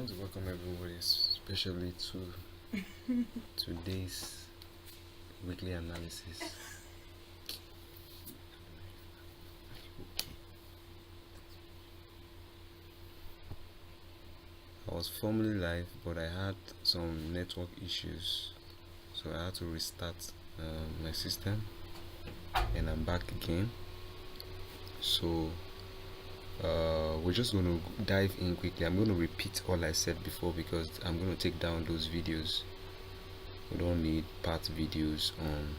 want to welcome everybody, especially to today's weekly analysis. I was formerly live, but I had some network issues, so I had to restart my system, and I'm back again. So we're just going to dive in quickly. I'm going to repeat all I said before because I'm going to take down those videos. We don't need part videos on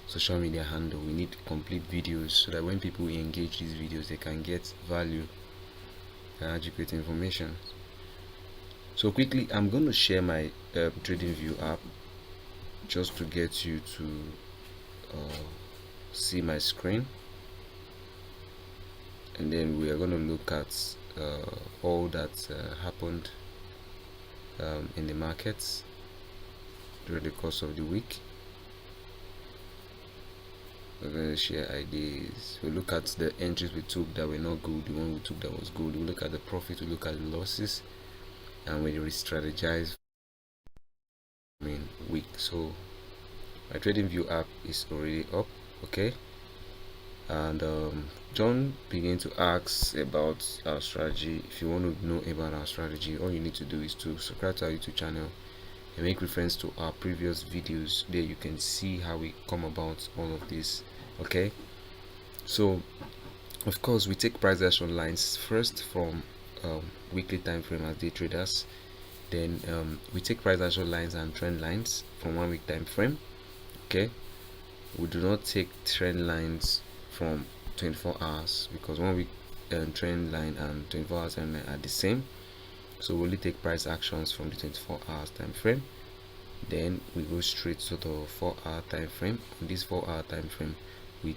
social media handle. We need complete videos so that when people engage these videos, they can get value and adequate information. So quickly, I'm going to share my TradingView app just to get you to see my screen, and then we are going to look at all that happened in the markets during the course of the week. We're going to share ideas. We look at the entries we took that were not good, the one we took that was good. We look at the profit, we look at the losses, and we re-strategize week. So my TradingView app is already up, okay? And John began to ask about our strategy. If you want to know about our strategy, all you need to do is to subscribe to our YouTube channel and make reference to our previous videos. There you can see how we come about all of this, okay? So of course we take price action lines first from weekly time frame as day traders. Then we take price action lines and trend lines from 1 week time frame, okay? We do not take trend lines from 24 hours because 1 week trend line and 24 hours trend line are the same. So we only take price actions from the 24 hours time frame. Then we go straight to the 4-hour time frame. On this 4-hour time frame, we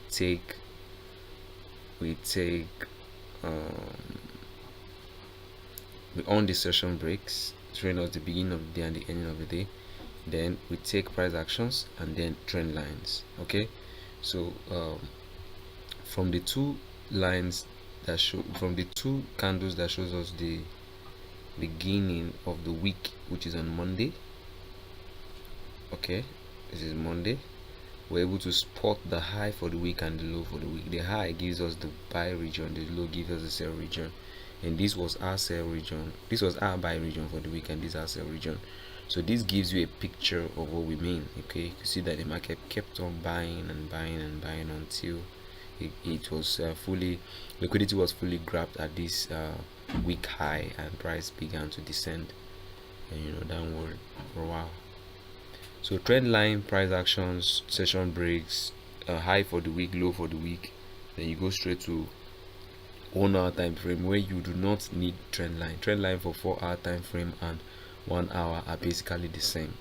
on the session breaks, trend at the beginning of the day and the ending of the day. Then we take price actions and then trend lines, okay? So from the two lines that show, from the two candles that shows us the beginning of the week, which is on Monday, okay, this is Monday, we're able to spot the high for the week and the low for the week. The high gives us the buy region, the low gives us the sell region, and this was our sell region, this was our buy region for the week, and this is our sell region. So this gives you a picture of what we mean, okay? You see that the market kept on buying and buying and buying until it was liquidity was fully grabbed at this week high, and price began to descend and downward for a while. So trend line, price actions, session breaks, high for the week, low for the week. Then you go straight to 1 hour time frame where you do not need trend line. Trend line for 4-hour time frame and 1 hour are basically the same,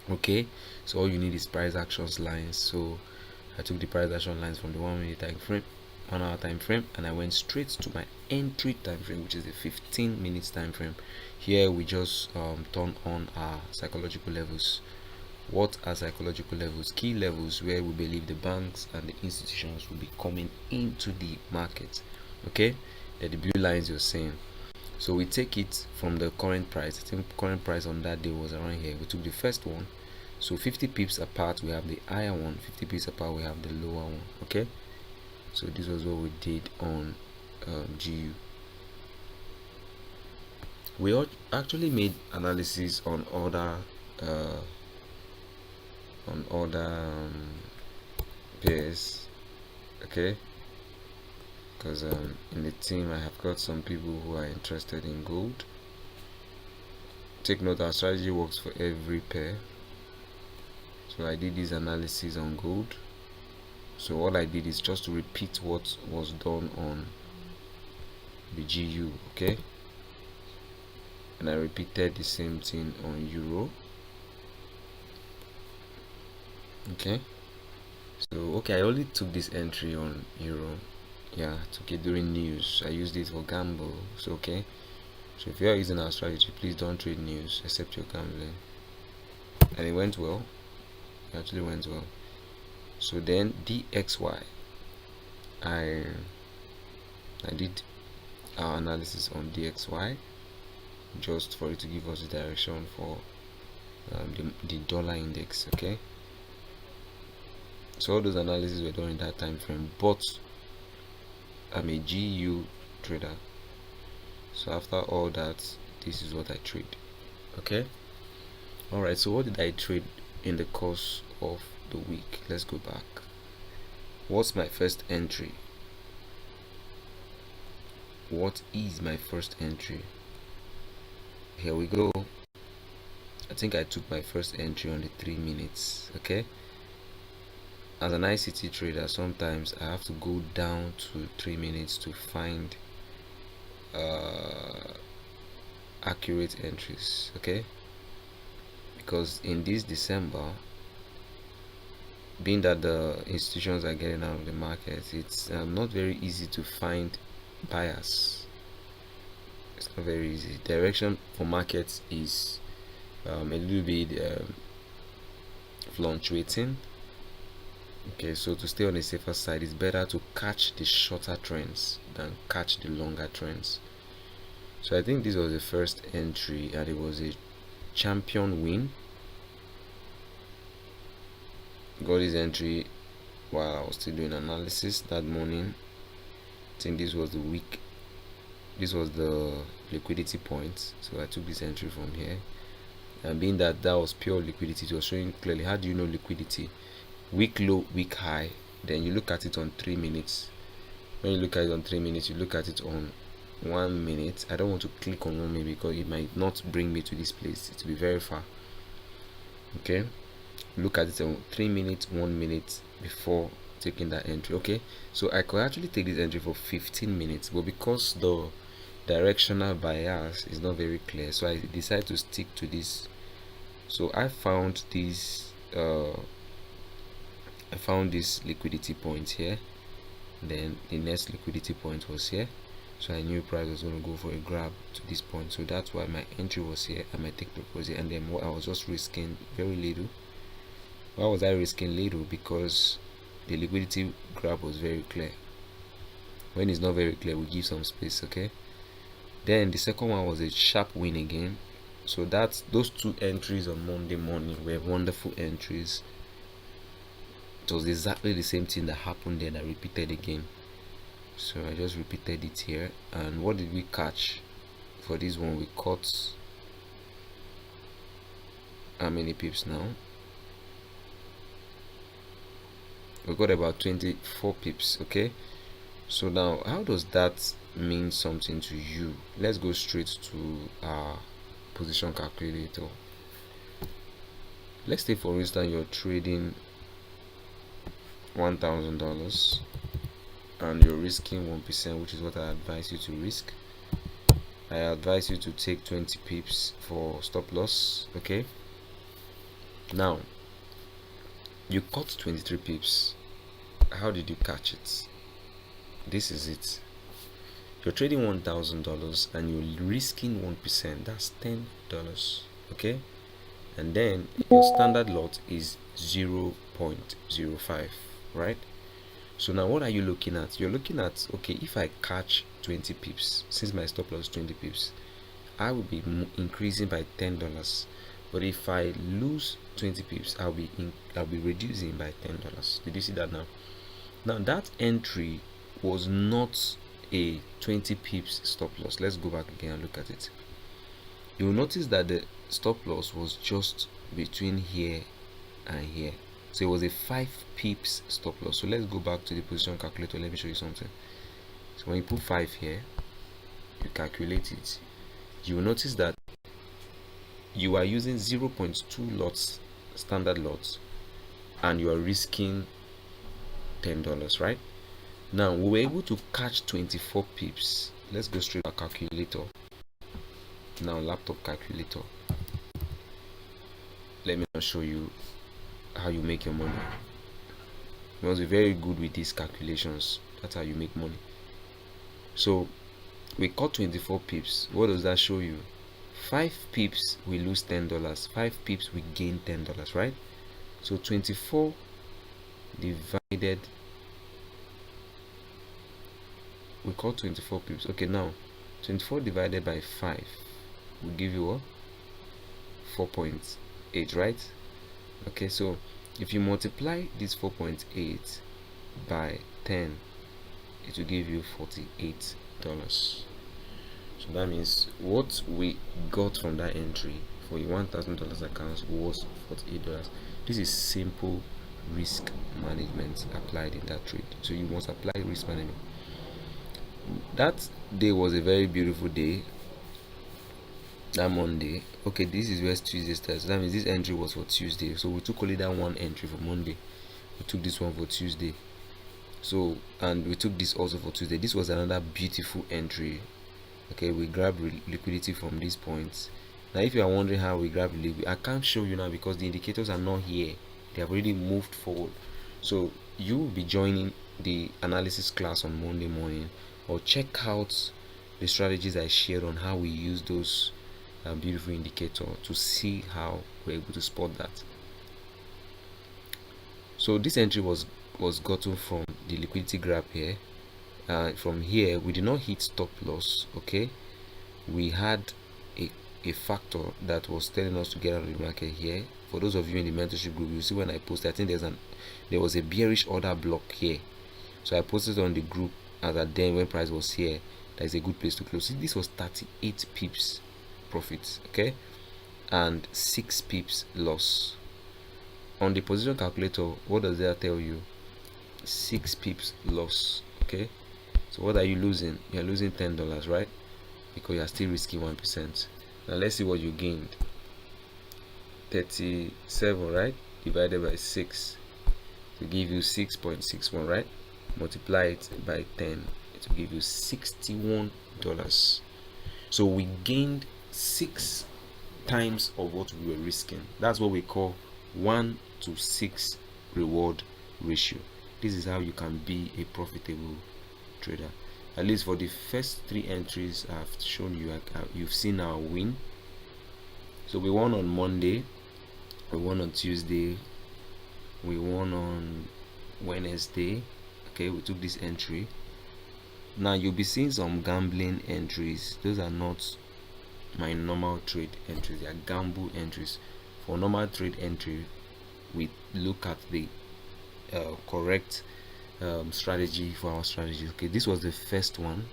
okay? So all you need is price actions lines. So I took the price action lines from the 1 minute time frame, 1 hour time frame, and I went straight to my entry time frame, which is the 15 minutes time frame. Here we just turn on our psychological levels. What are psychological levels? Key levels where we believe the banks and the institutions will be coming into the market, okay? The blue lines you're seeing. So we take it from the current price. I think current price on that day was around here. We took the first one, so 50 pips apart we have the higher one, 50 pips apart we have the lower one, okay? So this was what we did on GU. We actually made analysis on other pairs, okay? Because in the team I have got some people who are interested in gold. Take note, our strategy works for every pair. So I did this analysis on gold. So all I did is just to repeat what was done on the GU, okay? And I repeated the same thing on euro, okay? So okay, I only took this entry on euro. Yeah, I took it during news. I used it for gamble. So okay, so if you are using our strategy, please don't trade news except you're gambling. And it went well. It actually went well. So then DXY, I did our analysis on DXY, just for it to give us the direction for the dollar index. Okay, so all those analyses were done in that time frame, but I'm a GU trader, so after all that, this is what I trade. Okay, all right, so what did I trade in the course of the week? Let's go back. What's my first entry? What is my first entry? Here we go. I think I took my first entry on the 3 minutes. Okay, as an ICT trader, sometimes I have to go down to 3 minutes to find accurate entries. Okay, because in this December, being that the institutions are getting out of the market, it's not very easy to find buyers. It's not very easy. Direction for markets is a little bit fluctuating. Okay, so to stay on the safer side, it's better to catch the shorter trends than catch the longer trends. So I think this was the first entry, and it was a champion win. Got this entry while I was still doing analysis that morning. I think this was the week, this was the liquidity point, so I took this entry from here, and being that that was pure liquidity, it was showing clearly. How do you know liquidity? Week low, week high, then you look at it on 3 minutes. When you look at it on 3 minutes, you look at it on 1 minute. I don't want to click on 1 minute because it might not bring me to this place, it will be very far. Okay, look at it on 3 minutes, 1 minute before taking that entry. Okay, so I could actually take this entry for 15 minutes, but because the directional bias is not very clear, so I decided to stick to this. So I found this liquidity point here, then the next liquidity point was here, so I knew price was going to go for a grab to this point, so that's why my entry was here and my take profit was here. And then I was just risking very little. Why was I risking little? Because the liquidity grab was very clear. When it's not very clear, we give some space. Okay, then the second one was a sharp win again. So that's those two entries on Monday morning were wonderful entries. It was exactly the same thing that happened then that repeated again, so I just repeated it here. And what did we catch for this one? We caught how many pips now? We got about 24 pips. Okay, so now how does that mean something to you? Let's go straight to our position calculator. Let's say for instance you're trading $1,000 and you're risking 1%, which is what I advise you to risk. I advise you to take 20 pips for stop loss. Okay, now you caught 23 pips. How did you catch it? This is it. You're trading $1,000 and you're risking 1%. That's $10. Okay, and then your standard lot is 0.05, right? So now what are you looking at? You're looking at, okay, if I catch 20 pips, since my stop loss is 20 pips, I will be increasing by $10. But if I lose 20 pips, I'll be reducing by $10. Did you see that now? Now that entry was not a 20 pips stop loss. Let's go back again and look at it. You'll notice that the stop loss was just between here and here, so it was a 5 pips stop loss. So let's go back to the position calculator. Let me show you something. So when you put 5 here, you calculate it, you will notice that you are using 0.2 lots, standard lots, and you are risking $10, right? Now we were able to catch 24 pips. Let's go straight to our calculator. Now laptop calculator, let me now show you how you make your money. You must be very good with these calculations. That's how you make money. So we caught 24 pips. What does that show you? 5 pips we lose $10, 5 pips we gain $10, right? So 24 divided, we caught 24 pips. Okay, now 24 divided by 5 will give you what? 4.8, right? Okay, so if you multiply this 4.8 by 10, it will give you $48. So that means what we got from that entry for a $1,000 account was $48. This is simple risk management applied in that trade. So you must apply risk management. That day was a very beautiful day. That Monday. Okay, this is where Tuesday starts. So that means this entry was for Tuesday. So we took only that one entry for Monday. We took this one for Tuesday. So, and we took this also for Tuesday. This was another beautiful entry. Okay, we grabbed liquidity from these points. Now if you are wondering how we grab liquidity, I can't show you now because the indicators are not here. They have already moved forward. So you will be joining the analysis class on Monday morning, or check out the strategies I shared on how we use those beautiful indicator to see how we're able to spot that. So this entry was gotten from the liquidity grab here. From here we did not hit stop loss. Okay, we had a factor that was telling us to get out of the market here. For those of you in the mentorship group, you see when I posted, I think there was a bearish order block here. So I posted on the group as at then when price was here, that is a good place to close. See, this was 38 pips profits, okay, and 6 pips loss. On the position calculator, what does that tell you? 6 pips loss. Okay, so what are you losing? You're losing $10, right? Because you're still risking 1%. Now let's see what you gained. 37, right, divided by 6 to give you 6.61, right? Multiply it by 10, it will give you $61. So we gained 6 times of what we were risking. That's what we call 1 to 6 reward ratio. This is how you can be a profitable trader. At least for the first 3 entries I've shown you, you've seen our win. So we won on Monday, we won on Tuesday, we won on Wednesday. Okay, we took this entry. Now you'll be seeing some gambling entries. Those are not my normal trade entries, they are gamble entries. For normal trade entry, we look at the correct strategy for our strategy. Okay, this was the first one.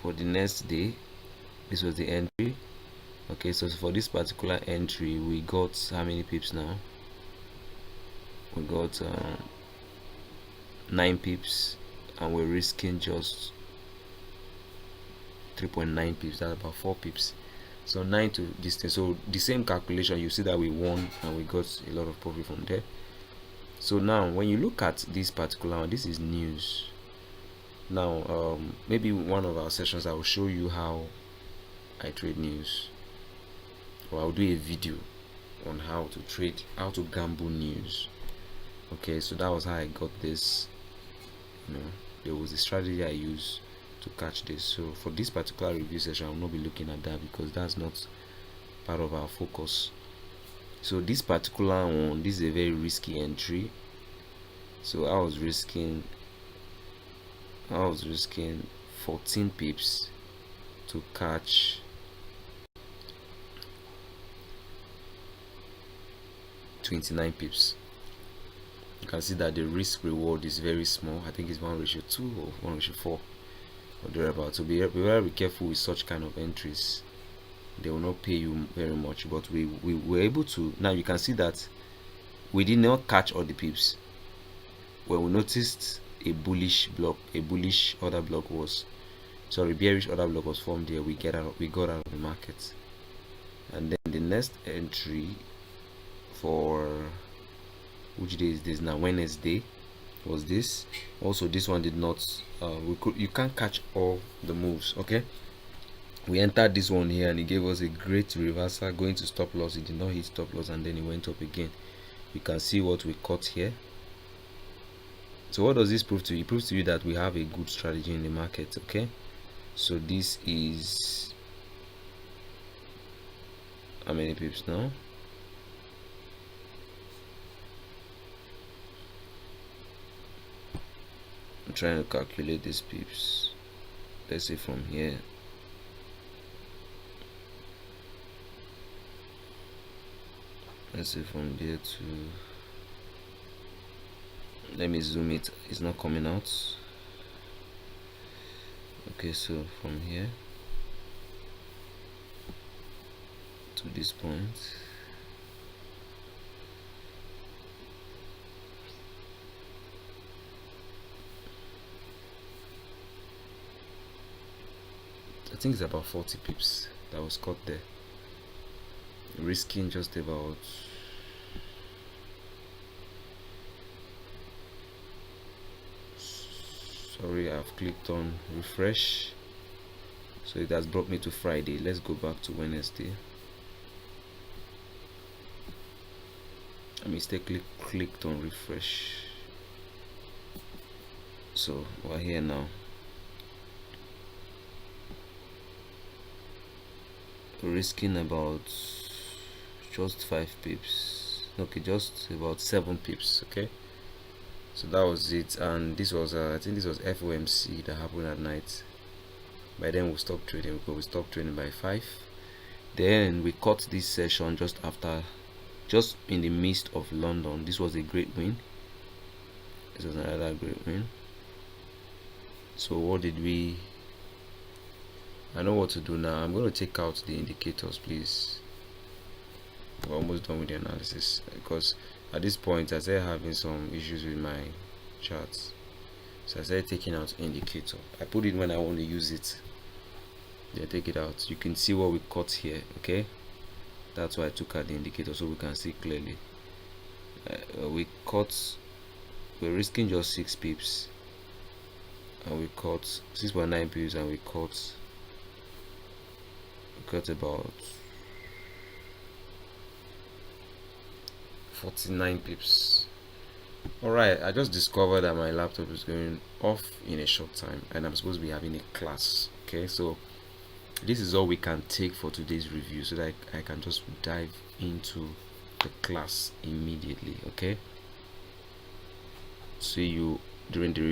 For the next day, this was the entry. Okay, so for this particular entry, we got how many pips now? We got 9 pips, and we're risking just 3.9 pips. That's about 4 pips. So 9 to this thing. So the same calculation, you see that we won and we got a lot of profit from there. So now when you look at this particular one, this is news. Now maybe one of our sessions I will show you how I trade news, or I'll do a video on how to trade, how to gamble news. Okay, so that was how I got this. There was a strategy I used to catch this. So for this particular review session, I will not be looking at that because that's not part of our focus. So this particular one, this is a very risky entry. So I was risking 14 pips to catch 29 pips. You can see that the risk reward is very small. I think it's 1:2 or 1:4 or thereabout. So be very careful with such kind of entries. They will not pay you very much, but we were able to. Now you can see that we did not catch all the pips. When we noticed a bullish order block was, sorry, bearish order block was formed there, we got out of the market. And then the next entry, for which day is this now? Wednesday, was this. Also this one did not you can't catch all the moves. Okay, we entered this one here and it gave us a great reversal going to stop loss. It did not hit stop loss and then it went up again. You can see what we caught here. So what does this prove to you? It proves to you that we have a good strategy in the market. Okay, so this is how many pips now? I'm trying to calculate these pips. let's say from here, let's say from there to, let me zoom it, it's not coming out. Okay, so from here to this point, I think it's about 40 pips that was cut there, risking just about, sorry, I've clicked on refresh, so it has brought me to Friday. Let's go back to Wednesday. I mistakenly clicked on refresh, so we're here now. Risking about just 5 pips, okay, just about 7 pips. Okay, so that was it. And this was I think this was FOMC that happened at night. By then we stopped trading because we stopped trading by 5. Then we caught this session just after, just in the midst of London. This was a great win. This was another great win. So what did we, I know what to do now. I'm going to take out the indicators, please. We're almost done with the analysis because at this point I started having some issues with my charts, so I started taking out indicator. I put it when I want to use it, then take it out. You can see what we cut here. Okay, that's why I took out the indicator, so we can see clearly. We cut, we're risking just 6 pips, and we cut 6.9 pips, and we cut about 49 pips. Alright, I just discovered that my laptop is going off in a short time and I'm supposed to be having a class. Okay, so this is all we can take for today's review, so that I can just dive into the class immediately. Okay, see you during the review.